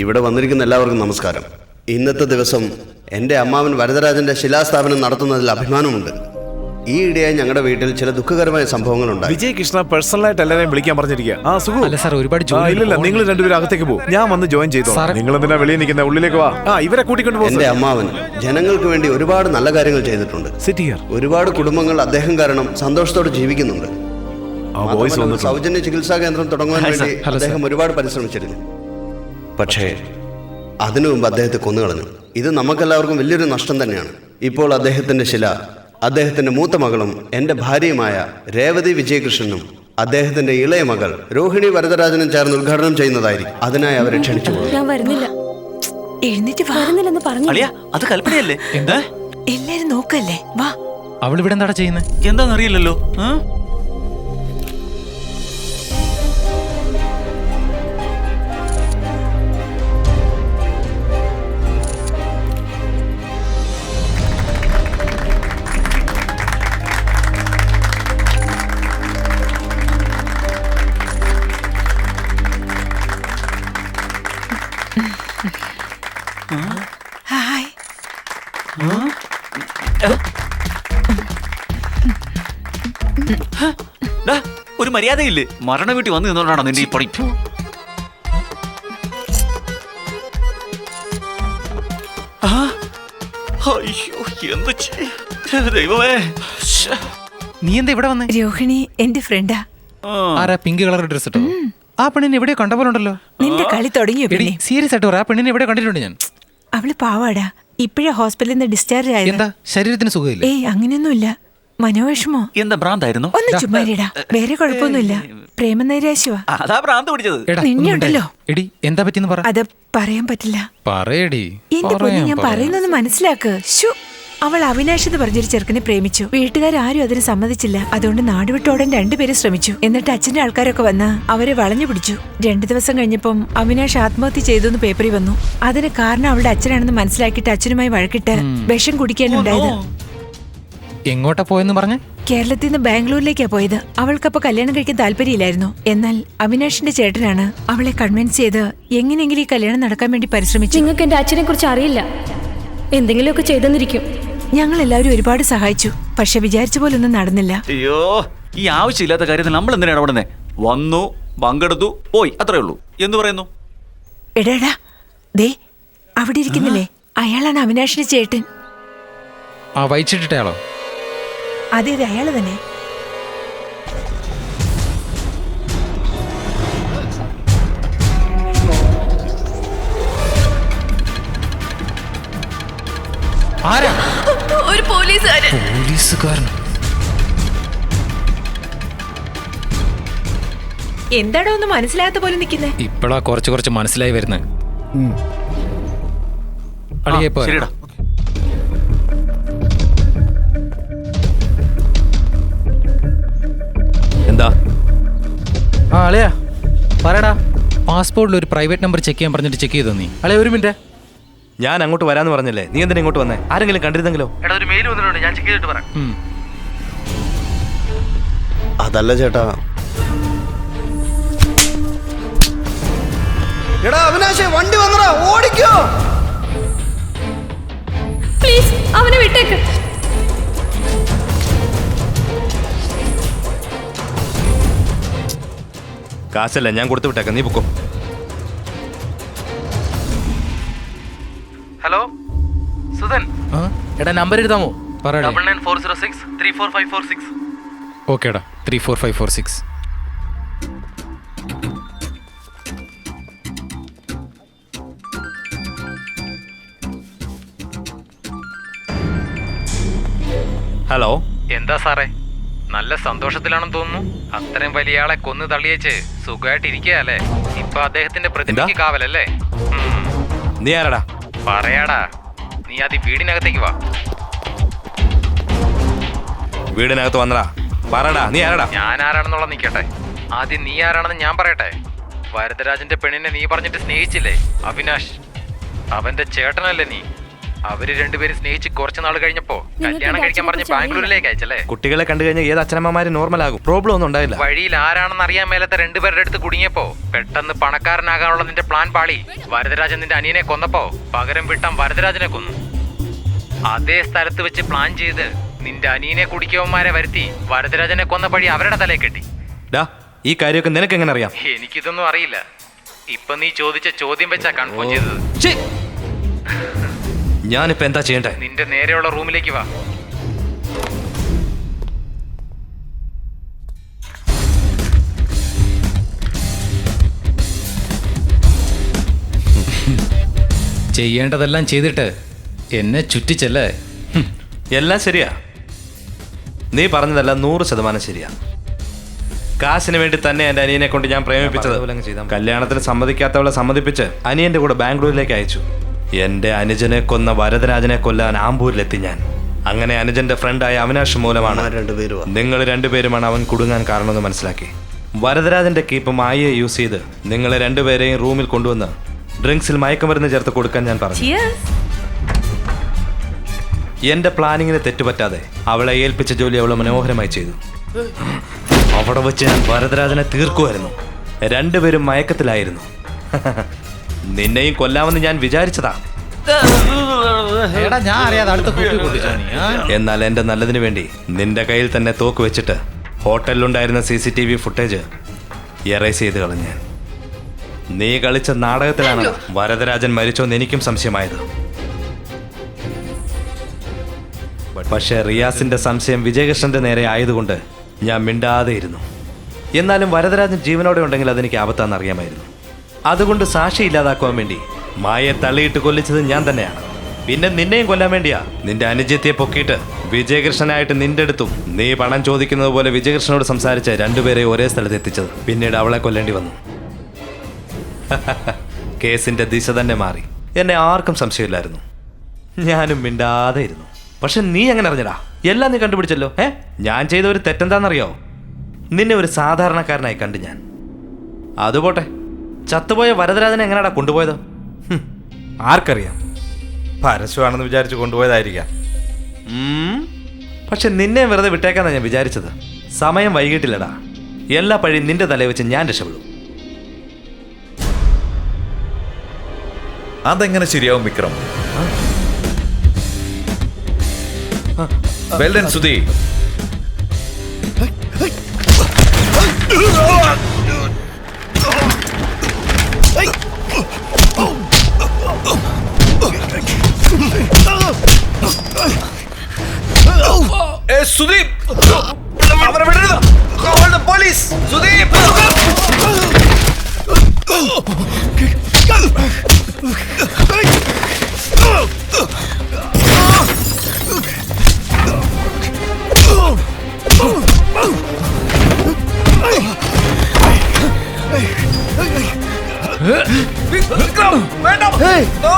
ഇവിടെ വന്നിരിക്കുന്ന എല്ലാവർക്കും നമസ്കാരം. ഇന്നത്തെ ദിവസം എൻ്റെ അമ്മാവൻ വരദരാജന്റെ ശിലാസ്ഥാപനം നടത്തുന്നതിൽ അഭിമാനമുണ്ട്. ഈ ഇടയായി ഞങ്ങളുടെ വീട്ടിൽ ചില ദുഃഖകരമായ സംഭവങ്ങളുണ്ടായി. വിജയ് കൃഷ്ണ പേഴ്സണലായിട്ട് എല്ലാവരെയും വിളിക്കാൻ പറഞ്ഞിരിക്കുക. ഇല്ല, നിങ്ങൾ രണ്ടുപേരും അകത്തേക്ക് പോകും, ഞാൻ വന്ന് ജോയിൻ ചെയ്തോ. നിങ്ങൾ എന്തിനാ വെളിയിൽ നിൽക്കുന്ന, ഉള്ളിലേക്ക് വാ. ഇവരെ കൂട്ടിക്കൊണ്ട് പോകും. എൻ്റെ അമ്മാവൻ ജനങ്ങൾക്ക് വേണ്ടി ഒരുപാട് നല്ല കാര്യങ്ങൾ ചെയ്തിട്ടുണ്ട്. ഒരുപാട് കുടുംബങ്ങൾ അദ്ദേഹം കാരണം സന്തോഷത്തോടെ ജീവിക്കുന്നുണ്ട്. സൗജന്യ ചികിത്സാ കേന്ദ്രം തുടങ്ങുവാൻ വേണ്ടി അദ്ദേഹം ഒരുപാട് പരിശ്രമിച്ചിരുന്നു. പക്ഷേ അതിനു മുമ്പ് അദ്ദേഹത്തെ കൊന്നുകളഞ്ഞു. ഇത് നമുക്കെല്ലാവർക്കും വലിയൊരു നഷ്ടം തന്നെയാണ്. ഇപ്പോൾ അദ്ദേഹത്തിന്റെ ശില അദ്ദേഹത്തിന്റെ മൂത്ത മകളും എൻ്റെ ഭാര്യയുമായ രേവതി വിജയകൃഷ്ണനും അദ്ദേഹത്തിന്റെ ഇളയ മകൾ രോഹിണി വരദരാജനും ചേർന്ന് ഉദ്ഘാടനം ചെയ്യുന്നതായിരിക്കും. അതിനായി അവരെ ക്ഷണിച്ചു. ഞാൻ വരുന്നില്ല. എഴുന്നേറ്റ് വരുന്നില്ലെന്ന് പറഞ്ഞു. അത് കൽപ്പനയല്ലേ? എല്ലാരും നോക്കല്ലേ, വാ. അവൾ ഇവിടെ എന്താ ചെയ്യുന്നത്? എന്താന്നറിയില്ലല്ലോ. ഹായ്. ഒരു മര്യാദയില്ലേ? മരണ വീട്ടിൽ വന്നു നിന്നോണ്ടാണോ നിന്റെ ഈ പണി? ദൈവമേ, നീ എന്താ ഇവിടെ വന്നേ? രോഹിണി എന്റെ ഫ്രണ്ടാ. ആരാ പിങ്ക് കളർ ഡ്രസ് ഇട്ടോ? ആ പെണ്ണിനെ എവിടെയോ കണ്ടപോലുണ്ടല്ലോ. നിന്റെ കളി തുടങ്ങിയോ? പിന്നെ സീരിയസ് ആയിട്ട് ആ പെണ്ണിനെ എവിടെ കണ്ടിട്ടുണ്ട് ഞാൻ. അവള് പാവാടാ. ഇപ്പഴാ ഹോസ്പിറ്റലിൽ നിന്ന് ഡിസ്ചാർജ് ആയത്. എന്താ ശരീരത്തിന് സുഖമില്ല? ഏയ് അങ്ങനെയൊന്നുമില്ല. മനോവിഷമോ? എന്താ ഭ്രാന്തായിരുന്നു? ഒന്ന് ചുമ്മാരിടാ. വേറെ കുഴപ്പമൊന്നുമില്ല. പ്രേമനൈരാശ്യവാ. അതാ ഭ്രാന്ത് പിടിച്ചത്. നിന്നുണ്ടല്ലോ. എടി എന്താ പറ്റിയെന്ന് പറ. അത് പറയാൻ പറ്റില്ല. പറയടി. എന്റെ പൊന്നു, ഞാൻ പറയുന്നൊന്ന് മനസ്സിലാക്ക്. അവൾ അവിനാഷ് എന്ന് പറഞ്ഞൊരു ചെറുക്കനെ പ്രേമിച്ചു. വീട്ടുകാരും അതിന് സമ്മതിച്ചില്ല. അതുകൊണ്ട് നാടുവിട്ടോടാൻ രണ്ടുപേരും ശ്രമിച്ചു. എന്നിട്ട് അച്ഛന്റെ ആൾക്കാരൊക്കെ വന്ന് അവരെ വളഞ്ഞു പിടിച്ചു. 2 ദിവസം കഴിഞ്ഞപ്പം അവിനാഷ് ആത്മഹത്യ ചെയ്തു എന്ന് പേപ്പറിൽ വന്നു. അതിന് കാരണം അവളുടെ അച്ഛനാണെന്ന് മനസ്സിലാക്കിയിട്ട് അച്ഛനുമായി വഴക്കിട്ട് വിഷം കുടിക്കാനുണ്ടായത്. എങ്ങോട്ടാ പോയെന്ന് പറഞ്ഞ? കേരളത്തിൽ നിന്ന് ബാംഗ്ലൂരിലേക്കാ പോയത്. അവൾക്കപ്പോ കല്യാണം കഴിക്കാൻ താല്പര്യമില്ലായിരുന്നു. എന്നാൽ അവിനാഷിന്റെ ചേട്ടനാണ് അവളെ കൺവിൻസ് ചെയ്ത് എങ്ങനെയെങ്കിലും ഈ കല്യാണം നടക്കാൻ വേണ്ടി പരിശ്രമിച്ചു. നിങ്ങൾക്ക് എന്റെ അച്ഛനെ കുറിച്ച് അറിയില്ല. എന്തെങ്കിലുമൊക്കെ ചെയ്തെന്നിരിക്കും. ഞങ്ങൾ എല്ലാവരും ഒരുപാട് സഹായിച്ചു. പക്ഷെ വിചാരിച്ച പോലൊന്നും നടന്നില്ല. അയ്യോ, ഈ ആവശ്യമില്ലാത്ത കാര്യത്തിൽ നമ്മൾ എന്തിനാ ഇടപെടുന്നേ? വന്നു, പങ്കെടുത്തു, പോയി, അത്രേ ഉള്ളൂ. എന്തു പറയുന്നു? എടാ ദേ അവിടെ ഇരിക്കുന്നില്ലേ, അയാളാണ് അവിനാഷിന്റെ ചേട്ടൻ. ആ വൈച്ചിട്ടയാളോ? അതെ, അയാള് തന്നെ. ആരാ? ഒരു പോലീസുകാരൻ. എന്താടോ ഒന്നും മനസ്സിലാത്ത പോലെ നിൽക്കുന്നേ? ഇപ്പഴാ കുറച്ച് മനസ്സിലായി വരുന്നത്. ശരിടാ. എന്താ? ആ അളിയാ പറയടാ. പാസ്പോർട്ടിൽ ഒരു പ്രൈവറ്റ് നമ്പർ ചെക്ക് ചെയ്യാൻ പറഞ്ഞിട്ട് ചെക്ക് ചെയ്തോ നീ? അളിയ ഒരു മിനിറ്റ്, ഞാൻ അങ്ങോട്ട് വരാന്ന് പറഞ്ഞല്ലേ, നീ എന്തിനാ ഇങ്ങോട്ട് വന്നേ? ആരെങ്കിലും കണ്ടിരുന്നെങ്കിലോ? എടാ, ഒരു മെയിൽ വന്നിട്ടുണ്ട്, ഞാൻ ചെക്ക് ചെയ്തിട്ട് പറയാം. അതല്ല ചേട്ടാ. എടാ അവിനാശേ, വണ്ടി വന്നടാ, ഓടിക്കോ. പ്ലീസ് അവനെ വിട്ടേക്ക്. കാശല്ല, ഞാൻ കൊടുത്തു വിട്ടേക്കാം, നീ പൊക്കോ. ഹലോ സുധൻ, എടാ നമ്പർ എഴുതാമോ? പറയടാ. 9940634546. ഓക്കേടാ, 34546. ഹലോ. എന്താ സാറേ, നല്ല സന്തോഷത്തിലാണെന്ന് തോന്നുന്നു. അത്രയും വലിയ ആളെ കൊന്നു തള്ളിയേച്ച് സുഖമായിട്ടിരിക്കുകയല്ലേ? ഇപ്പൊ അദ്ദേഹത്തിന്റെ പ്രതിമയ്ക്ക് കാവലല്ലേ? നീ ആരാടാ? പറയാടാ, നീ ആദ്യം വീടിനകത്തേക്ക് വാ. വീടിനകത്ത് വന്നടാ, പറടാ, നീ ആരാടാ? ഞാൻ ആരാണെന്നുള്ള നിൽക്കട്ടെ. ആദ്യം നീ ആരാണെന്ന് ഞാൻ പറയട്ടെ. വരദരാജന്റെ പെണ്ണിനെ നീ പറഞ്ഞിട്ട് സ്നേഹിച്ചില്ലേ? അവിനാഷ്, അവന്റെ ചേട്ടനല്ലേ നീ? അവര് രണ്ടുപേരും സ്നേഹിച്ച് കുറച്ച് നാൾ കഴിഞ്ഞപ്പോ കല്യാണം കഴിക്കാൻ പറഞ്ഞ് ബാംഗ്ലൂരിലേക്ക് അയച്ചല്ലേ? കുട്ടികളെ കണ്ടു കഴിഞ്ഞാൽ ഏത് അച്ഛനമ്മമാരും നോർമൽ ആകും. പ്രോബ്ലം ഒന്നും ഉണ്ടായില്ല. വഴിയിൽ ആരാണെന്ന് അറിയാൻ മേലത്തെ രണ്ടുപേരുടെ അടുത്ത് കുടുങ്ങിയപ്പോ പെട്ടെന്ന് പണക്കാരനാകാനുള്ള നിന്റെ പ്ലാൻ പാളി. വരദരാജൻ നിന്റെ അനിയനെ കൊന്നപ്പോ പകരം വിട്ടാൻ വരദരാജനെ കൊന്നു. അതേ സ്ഥലത്ത് വെച്ച് പ്ലാൻ ചെയ്ത് നിന്റെ അനിയനെ കുടിക്കവന്മാരെ വരുത്തി വരദരാജനെ കൊന്ന പഴി അവരുടെ തലയിൽ കെട്ടി. ഈ കാര്യമൊക്കെ നിനക്ക് എങ്ങനെ അറിയാം? എനിക്കിതൊന്നും അറിയില്ല. ഇപ്പൊ നീ ചോദിച്ച ചോദ്യം വെച്ചാ കൺഫേം ചെയ്തത്. ഞാനിപ്പോ എന്താ ചെയ്യണ്ടേ? നിന്റെ നേരെയുള്ള റൂമിലേക്ക് വാ. ചെയ്യേണ്ടതെല്ലാം ചെയ്തിട്ട് എന്നെ ചുറ്റിച്ചല്ലേ? എല്ലാം ശരിയാ. നീ പറഞ്ഞതെല്ലാം 100% ശരിയാ. കാശിന് വേണ്ടി തന്നെ എൻ്റെ അനിയനെ കൊണ്ട് ഞാൻ പ്രേമിപ്പിച്ചത്. കല്യാണത്തിന് സമ്മതിക്കാത്തവളെ സമ്മതിപ്പിച്ച് അനിയന്റെ കൂടെ ബാംഗ്ലൂരിലേക്ക് അയച്ചു. എൻ്റെ അനുജനെ കൊന്ന വരദരാജനെ കൊല്ലാൻ ആമ്പൂരിലെത്തി ഞാൻ. അങ്ങനെ അനുജന്റെ ഫ്രണ്ടായ അവിനാഷ് മൂലമാണ് നിങ്ങൾ രണ്ടുപേരുമാണ് അവൻ കുടുങ്ങാൻ കാരണമെന്ന് മനസ്സിലാക്കി. വരദരാജന്റെ കീപ്പ് മായയെ യൂസ് ചെയ്ത് നിങ്ങളെ രണ്ടുപേരെയും റൂമിൽ കൊണ്ടുവന്ന് ഡ്രിങ്ക്സിൽ മയക്കുമരുന്ന് ചേർത്ത് കൊടുക്കാൻ ഞാൻ പറഞ്ഞു. എന്റെ പ്ലാനിങ്ങിന് തെറ്റുപറ്റാതെ അവളെ ഏൽപ്പിച്ച ജോലി അവൾ മനോഹരമായി ചെയ്തു. അവിടെ വെച്ച് ഞാൻ വരദരാജനെ തീർക്കുമായിരുന്നു. രണ്ടുപേരും മയക്കത്തിലായിരുന്നു. നിന്നെയും കൊല്ലാമെന്ന് ഞാൻ വിചാരിച്ചതാ. എന്നാൽ എന്റെ നല്ലതിനു വേണ്ടി നിന്റെ കയ്യിൽ തന്നെ തോക്ക് വെച്ചിട്ട് ഹോട്ടലിലുണ്ടായിരുന്ന CCTV ഫുട്ടേജ് എറേസ് ചെയ്ത് കളഞ്ഞു. നീ കളിച്ച നാടകത്തിലാണ് വരദരാജൻ മരിച്ചോന്ന് എനിക്കും സംശയമായത്. പക്ഷേ റിയാസിന്റെ സംശയം വിജയകൃഷ്ണന്റെ നേരെ ആയതുകൊണ്ട് ഞാൻ മിണ്ടാതെ ഇരുന്നു. എന്നാലും വരദരാജൻ ജീവനോടെ ഉണ്ടെങ്കിൽ അതെനിക്ക് ആപത്താന്ന് അറിയാമായിരുന്നു. അതുകൊണ്ട് സാക്ഷി ഇല്ലാതാക്കുവാൻ വേണ്ടി മായയെ തള്ളിയിട്ട് കൊല്ലിച്ചത് ഞാൻ തന്നെയാണ്. പിന്നെ നിന്നെയും കൊല്ലാൻ വേണ്ടിയാ നിന്റെ അനുജത്തിയെ പൊക്കിയിട്ട് വിജയകൃഷ്ണനായിട്ട് നിന്റെ അടുത്തും നീ പണം ചോദിക്കുന്നത് പോലെ വിജയകൃഷ്ണനോട് സംസാരിച്ച് രണ്ടുപേരെ ഒരേ സ്ഥലത്ത് എത്തിച്ചത്. പിന്നീട് അവളെ കൊല്ലേണ്ടി വന്നു. കേസിന്റെ ദിശ തന്നെ മാറി. എന്നെ ആർക്കും സംശയമില്ലായിരുന്നു. ഞാനും മിണ്ടാതെ ഇരുന്നു. പക്ഷെ നീ എങ്ങനെ അറിഞ്ഞടാ? എല്ലാം നീ കണ്ടുപിടിച്ചല്ലോ. ഞാൻ ചെയ്ത ഒരു തെറ്റെന്താണെന്നറിയോ? നിന്നെ ഒരു സാധാരണക്കാരനായി കണ്ട് ഞാൻ. അതുപോട്ടെ, ചത്തുപോയ വരദരാജനെ എങ്ങനെയാടാ കൊണ്ടുപോയത്? ആർക്കറിയാം, പരസ്യമാണെന്ന് വിചാരിച്ച് കൊണ്ടുപോയതായിരിക്കാം. പക്ഷെ നിന്നെ വെറുതെ വിട്ടേക്കാന്നാ ഞാൻ വിചാരിച്ചത്. സമയം വൈകിട്ടില്ലടാ. എല്ലാ പഴിയും നിന്റെ തലയിൽ വെച്ച് ഞാൻ രക്ഷപ്പെടും. അതെങ്ങനെ ശരിയാവും Vikram? Well done, Sudhi. Hey, Sudhi! അവരെ വിടരുത്! Call the police! Sudhi! Vikram വേണ്ട. നോ